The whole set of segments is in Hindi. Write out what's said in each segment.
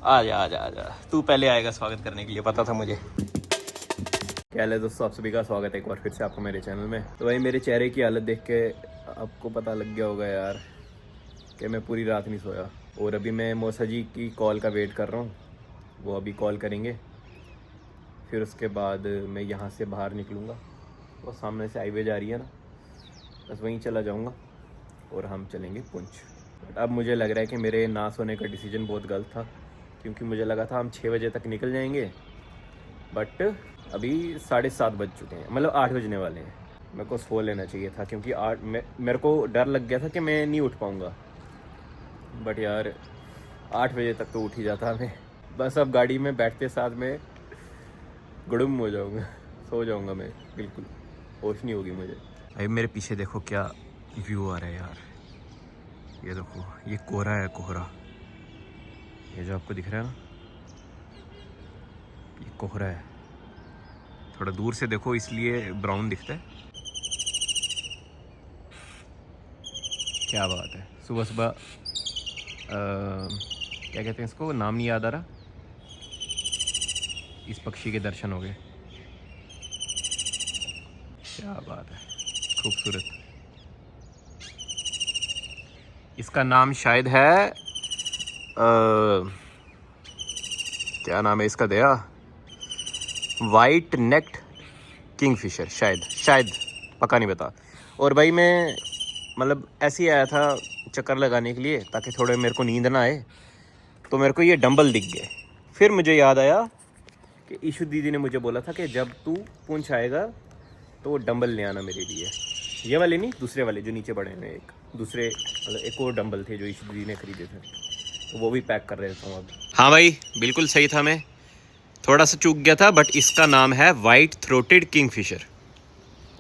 आजा आजा आजा, तू पहले आएगा स्वागत करने के लिए, पता था मुझे। क्या हाल है दोस्तों, आप सभी का स्वागत है एक बार फिर से आपको मेरे चैनल में। तो भाई मेरे चेहरे की हालत देख के आपको पता लग गया होगा यार कि मैं पूरी रात नहीं सोया। और अभी मैं मौसा जी की कॉल का वेट कर रहा हूँ, वो अभी कॉल करेंगे, फिर उसके बाद मैं यहाँ से बाहर निकलूँगा। वो सामने से हाईवे जा रही है ना, बस वहीं चला जाऊँगा और हम चलेंगे पुंछ। बट अब मुझे लग रहा है कि मेरे ना सोने का डिसीजन बहुत गलत था, क्योंकि मुझे लगा था हम 6 बजे तक निकल जाएंगे, बट अभी 7:30 बज चुके हैं, मतलब 8 बजने वाले हैं। मेरे को सो लेना चाहिए था, क्योंकि मेरे को डर लग गया था कि मैं नहीं उठ पाऊँगा। बट यार 8 बजे तक तो उठ ही जाता मैं। बस अब गाड़ी में बैठते साथ में गुड़ुम हो जाऊँगा, सो जाऊँगा मैं, बिल्कुल होश नहीं होगी मुझे। भाई मेरे पीछे देखो क्या व्यू आ रहा है यार, ये देखो, ये कोहरा है, कोहरा, ये जो आपको दिख रहा है ना, ये कोहरा है। थोड़ा दूर से देखो इसलिए ब्राउन दिखता है। क्या बात है, सुबह सुबह क्या कहते हैं इसको, नाम नहीं याद आ रहा, इस पक्षी के दर्शन हो गए। क्या बात है, खूबसूरत। इसका नाम शायद है क्या नाम है इसका दया, वाइट नेक्ड किंगफिशर, शायद पक्का नहीं बता। और भाई मैं मतलब ऐसे ही आया था चक्कर लगाने के लिए, ताकि थोड़े मेरे को नींद ना आए, तो मेरे को ये डंबल दिख गए। फिर मुझे याद आया कि ईशु दीदी ने मुझे बोला था कि जब तू पुंछ आएगा तो वो डंबल ले आना मेरे लिए। ये वाले नहीं, दूसरे वाले जो नीचे पड़े हैं, एक दूसरे मतलब एक और डंबल थे जो ईशु दीदी ने खरीदे थे, तो वो भी पैक कर रहे थे अब। हाँ भाई बिल्कुल सही था, मैं थोड़ा सा चूक गया था, बट इसका नाम है वाइट थ्रोटेड किंगफिशर।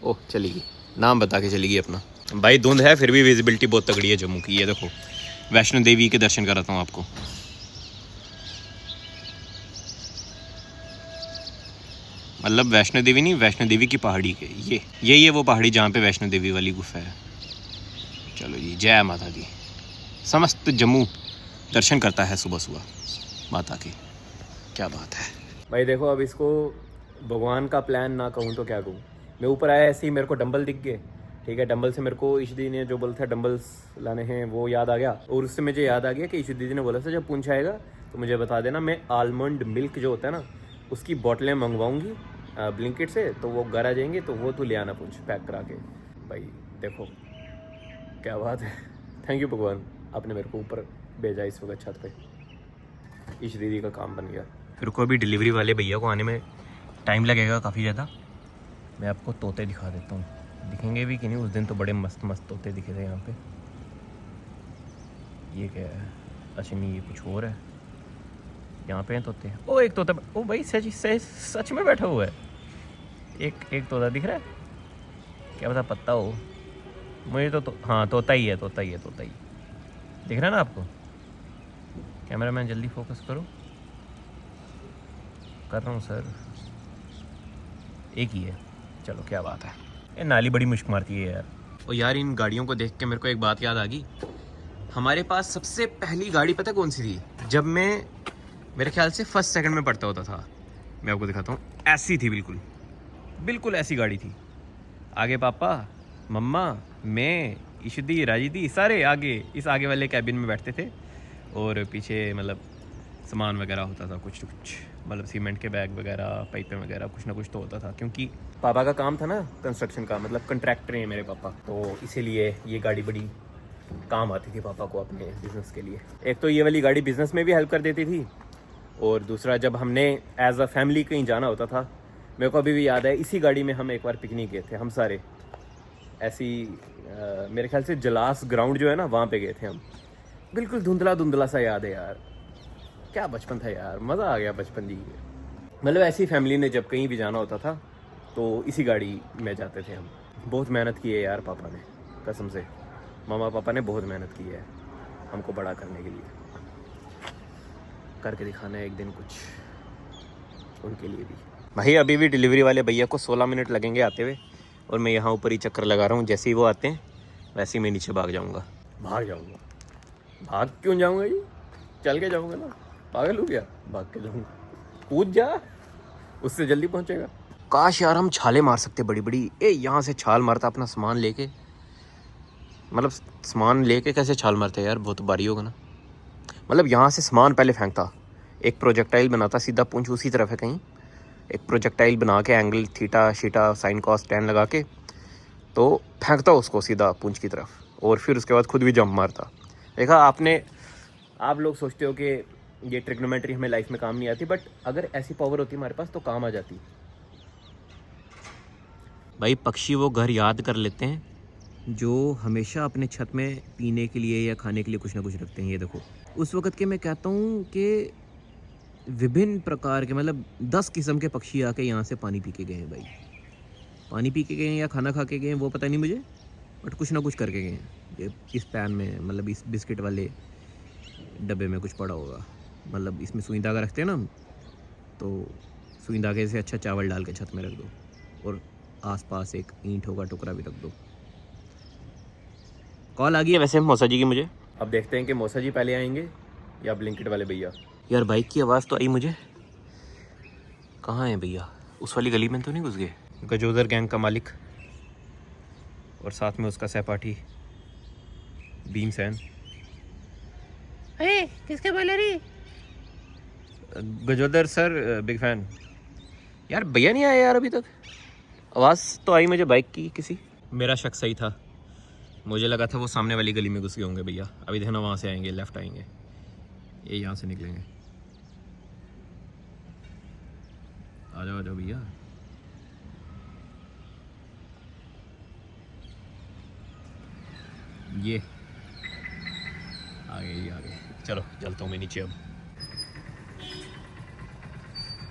ओह चली गई, नाम बता के चली गई अपना। भाई धुंध है, फिर भी विजिबिलिटी बहुत तगड़ी है जम्मू की। ये देखो वैष्णो देवी के दर्शन कराता हूँ आपको। मतलब वैष्णो देवी नहीं, वैष्णो देवी की पहाड़ी के ये वो पहाड़ी जहाँ पे वैष्णो देवी वाली गुफा है। चलो जी, जय माता दी। समस्त जम्मू दर्शन करता है सुबह सुबह माता के। क्या बात है भाई। देखो अब इसको भगवान का प्लान ना कहूँ तो क्या कहूँ। मैं ऊपर आया ऐसे ही मेरे को डंबल दिख गए, ठीक है। डंबल से मेरे को ईशु दीदी ने जो बोला था डंबल्स लाने हैं वो याद आ गया, और उससे मुझे याद आ गया कि ईशु दीदी ने बोला था जब पुंछ आएगा तो मुझे बता देना, मैं आलमंड मिल्क जो होता है ना उसकी बोतलें मंगवाऊँगी ब्लिंकिट से, तो वो घर आ जाएंगे, तो वो तू ले आना पुंछ पैक करा के। भाई देखो क्या बात है, थैंक यू भगवान, आपने मेरे को ऊपर भेजा इस वक्त छत पे। ईशु दीदी का काम बन गया। फिर को अभी डिलीवरी वाले भैया को आने में टाइम लगेगा काफ़ी ज़्यादा। मैं आपको तोते दिखा देता हूँ, दिखेंगे भी कि नहीं। उस दिन तो बड़े मस्त मस्त तोते दिखे थे यहाँ पे। ये क्या है, अच्छा नहीं ये कुछ और है। यहाँ पे हैं तोते। ओ एक तोता, ओ भाई सच में बैठा हुआ है। एक तोता दिख रहा है, क्या पता पत्ता हो, मुझे तो हाँ तोता ही है। दिख रहा है ना आपको? कैमरा मैन जल्दी फोकस करो, कर रहा हूँ सर। एक ही है, चलो क्या बात है। ये नाली बड़ी मुश्क मारती है यार। और यार इन गाड़ियों को देख के मेरे को एक बात याद आ गई। हमारे पास सबसे पहली गाड़ी पता कौन सी थी? जब मैं मेरे ख्याल से फर्स्ट सेकंड में पढ़ता होता था। मैं आपको दिखाता हूँ, ऐसी थी, बिल्कुल ऐसी गाड़ी थी। आगे पापा, मम्मा, मैं, ईशु दी, राजी दी, सारे आगे इस आगे वाले कैबिन में बैठते थे, और पीछे मतलब सामान वगैरह होता था कुछ मतलब सीमेंट के बैग वगैरह, पाइपें वगैरह, कुछ ना कुछ तो होता था, क्योंकि पापा का काम था ना कंस्ट्रक्शन का, मतलब कंट्रैक्टर हैं मेरे पापा, तो इसीलिए ये गाड़ी बड़ी काम आती थी पापा को अपने बिज़नेस के लिए। एक तो ये वाली गाड़ी बिज़नेस में भी हेल्प कर देती थी, और दूसरा जब हमने एज अ फैमिली कहीं जाना होता था, मेरे को अभी भी याद है इसी गाड़ी में हम एक बार पिकनिक गए थे, हम सारे ऐसी मेरे ख्याल से जलास ग्राउंड जो है ना वहाँ पे गए थे हम। बिल्कुल धुंधला सा याद है यार, क्या बचपन था यार, मज़ा आ गया बचपन जी। मतलब ऐसी फैमिली ने जब कहीं भी जाना होता था तो इसी गाड़ी में जाते थे हम। बहुत मेहनत की है यार पापा ने, कसम से मामा पापा ने बहुत मेहनत की है हमको बड़ा करने के लिए। करके दिखाना है एक दिन कुछ उनके लिए भी। भाई अभी भी डिलीवरी वाले भैया को 16 मिनट लगेंगे आते हुए, और मैं यहाँ ऊपर ही चक्कर लगा रहा हूँ। जैसे ही वो आते हैं वैसे ही मैं नीचे भाग जाऊँगा। भाग क्यों जाऊँगा जी, चल के जाऊँगा ना। पागल हो गया, भाग के जाऊंगा, कूद जा, उससे जल्दी पहुंचेगा। काश यार हम छाले मार सकते बड़ी बड़ी। ए यहाँ से छाल मारता अपना सामान लेके, मतलब सामान लेके कैसे छाल मारते यार, बहुत भारी होगा ना। मतलब यहाँ से सामान पहले फेंकता, एक प्रोजेक्टाइल बनाता, सीधा पूंछ उसी तरफ है कहीं, एक प्रोजेक्टाइल बना के angle theta theta sine cos tan लगा के तो फेंकता उसको सीधा पूंछ की तरफ, और फिर उसके बाद खुद भी जंप मारता। देखा आपने, आप लोग सोचते हो कि ये ट्रिग्नोमेट्री हमें लाइफ में काम नहीं आती, बट अगर ऐसी पावर होती हमारे पास तो काम आ जाती। भाई पक्षी वो घर याद कर लेते हैं जो हमेशा अपने छत में पीने के लिए या खाने के लिए कुछ ना कुछ रखते हैं। ये देखो उस वक़्त के मैं कहता हूँ कि विभिन्न प्रकार के, मतलब 10 किस्म के पक्षी आके यहाँ से पानी पी के गए हैं भाई। पानी पी के गए हैं या खाना खा के गए हैं वो पता नहीं मुझे, बट कुछ ना कुछ करके गए हैं। ये इस पैन में, मतलब इस बिस्किट वाले डब्बे में कुछ पड़ा होगा, मतलब इसमें सुई धागा रखते हैं ना हम, तो सुई धागे से अच्छा चावल डाल के छत में रख दो और आसपास एक ईंटों का टुकड़ा भी रख दो। कॉल आ गई है वैसे मौसा जी की मुझे। अब देखते हैं कि मौसा जी पहले आएंगे या ब्लिंकिट वाले भैया। यार बाइक की आवाज़ तो आई मुझे, कहाँ है भैया? उस वाली गली में तो नहीं घुस गए? गजोदर गैंग का मालिक और साथ में उसका सहपाठी भीमसेन। अरे किसके बोले रही? गजोदर सर, बिग फैन। यार भैया नहीं आए यार अभी तक। आवाज़ तो आई मुझे बाइक की किसी। मेरा शक सही था, मुझे लगा था वो सामने वाली गली में घुस गए होंगे भैया। अभी देखना वहाँ से आएंगे, लेफ़्ट आएंगे, ये यहाँ से निकलेंगे। आ जाओ भैया। ये आगे चलो, चलता हूँ मैं नीचे अब।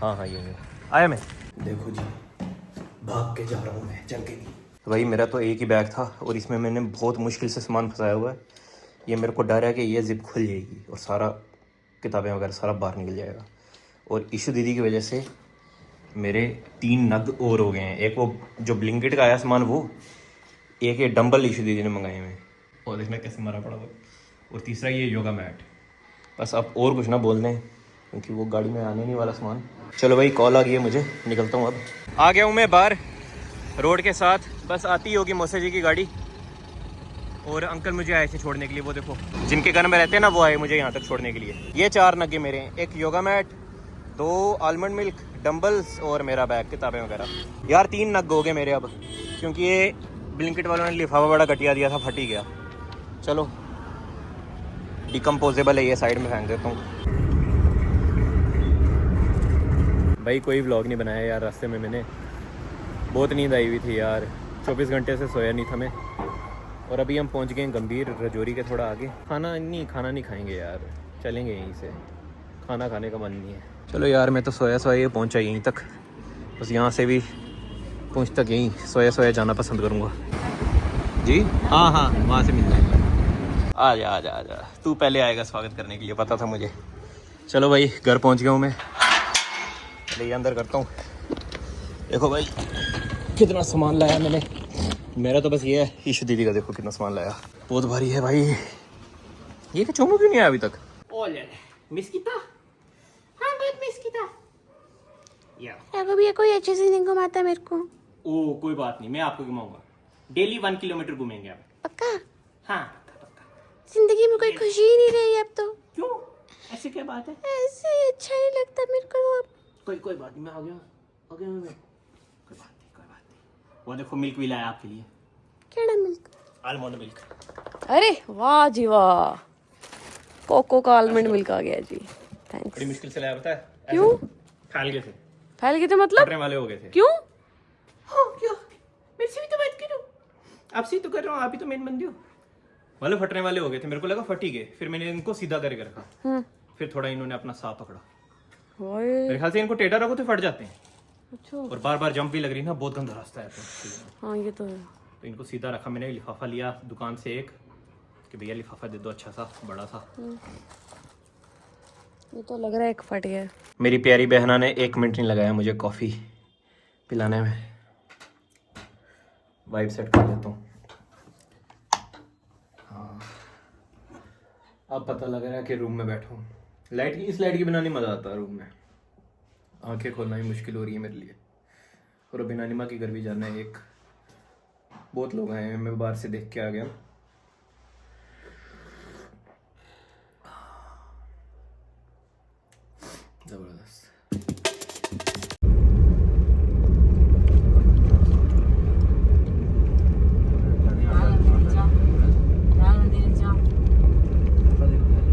हाँ ये आया मैं। देखो जी, भाग के जा रहा हूँ मैं, चल के नहीं। तो भाई मेरा तो एक ही बैग था और इसमें मैंने बहुत मुश्किल से सामान फंसाया हुआ है। ये मेरे को डर है कि ये जिप खुल जाएगी और सारा किताबें वगैरह सारा बाहर निकल जाएगा। और ईशू दीदी की वजह से मेरे 3 नग और हो गए हैं। एक वो जो ब्लिंकिट का आया सामान, वो एक ये डंबल ईशू दीदी ने मंगाए हुए, और देखना कैसे मरा पड़ा हुआ, और तीसरा ये योगा मैट। बस अब और कुछ ना बोल दें क्योंकि वो गाड़ी में आने नहीं वाला सामान। चलो भाई कॉल आ गई है मुझे, निकलता हूँ अब। आ गया हूँ मैं बाहर रोड के साथ, बस आती होगी मौसा जी की गाड़ी। और अंकल मुझे आए थे छोड़ने के लिए, वो देखो जिनके घर में रहते हैं ना वो आए मुझे यहाँ तक छोड़ने के लिए। ये 4 नगे मेरे हैं, एक yoga mat, 2 almond milk, dumbbells और मेरा बैग किताबें वगैरह। यार 3 नग हो गए मेरे अब, क्योंकि ये ब्लिंकिट वालों ने लिफाफा बड़ा घटिया दिया था, फट ही गया। चलो डिकम्पोजेबल है ये, साइड में फेंक देता हूँ। भाई कोई व्लॉग नहीं बनाया यार रास्ते में, मैंने बहुत नींद आई हुई थी यार, 24 घंटे से सोया नहीं था मैं। और अभी हम पहुंच गए गंभीर रजौरी के थोड़ा आगे। खाना नहीं खाएंगे यार, चलेंगे यहीं से, खाना खाने का मन नहीं है। चलो यार मैं तो सोया ये पहुंचा यहीं तक, बस यहाँ से भी पहुँच तक यहीं सोया जाना पसंद करूँगा जी। हाँ वहाँ से मिल जाएगा। आ जा, तू पहले आएगा स्वागत करने के लिए, पता था मुझे। चलो भाई घर पहुँच गया हूँ मैं, ये अंदर करता हूँ। देखो भाई कितना सामान लाया मैंने, मेरा तो बस ये है। ईशू दीदी का देखो कितना सामान लाया, बहुत भारी है भाई। ये क्या चोमू क्यों नहीं आया अभी तक? मिस किता? हाँ बहुत मिस की था। या भैया कोई अच्छे से नहीं घुमाता मेरे को। ओ कोई बात नहीं, मैं आपको घुमाऊंगा, डेली 1 किलोमीटर घूमेंगे आप। पक्का? हाँ जिंदगी में कोई खुशी ही नहीं रही अब तो। क्यों, ऐसे क्या बात है? ऐसे अच्छा नहीं लगता मेरे को अब। कोई बात नहीं, मैं आ गया मैं। कोई बात नहीं। वो देखो मिल्क भी लाया आपके लिए। केड़ा मिल्क? Almond milk. अरे वाह जी वाह, कोको का आलमंड मिल्क आ गया जी, थैंक्स। बड़ी मुश्किल से लाया, पता है? क्यों? फैल गए थे, फैल गए थे मतलब? फटने वाले हो गए थे। क्यों? क्यों? मेरे से भी तो बात करो, आपसे ही तो कर रहा हूँ, आप ही तो मेन बंदे हो। मतलब फटने वाले हो गए थे, मेरे को लगा फट ही गए, फिर मैंने इनको सीधा करके रखा, फिर थोड़ा इन्होंने अपना साफ पकड़ा। मेरे ख्याल से इनको टेढ़ा रखो तो फट जाते हैं। अच्छा। और बार जंप भी लग रही ना, बहुत गंदा रास्ता है तो। हाँ ये तो है। तो इनको सीधा रखा मैंने, लिफाफा लिया दुकान से एक, कि भैया लिफाफा दे दो अच्छा सा बड़ा सा। ये तो लग रहा है एक फट गया। मेरी प्यारी बहना ने 1 मिनट नहीं लगाया मुझे कॉफ़ी पिलाने में। वाइब सेट कर देता हूँ। हाँ अब पता लग रहा है कि रूम में बैठा हूँ, इस लाइट के बिना नहीं मज़ा आता रूम में, आंखें खोलना ही मुश्किल हो रही है मेरे लिए। और अभी नानी माँ के घर भी जाना है। एक बहुत लोग आए हैं, मैं बाहर से देख के आ गया। ज़बरदस्त।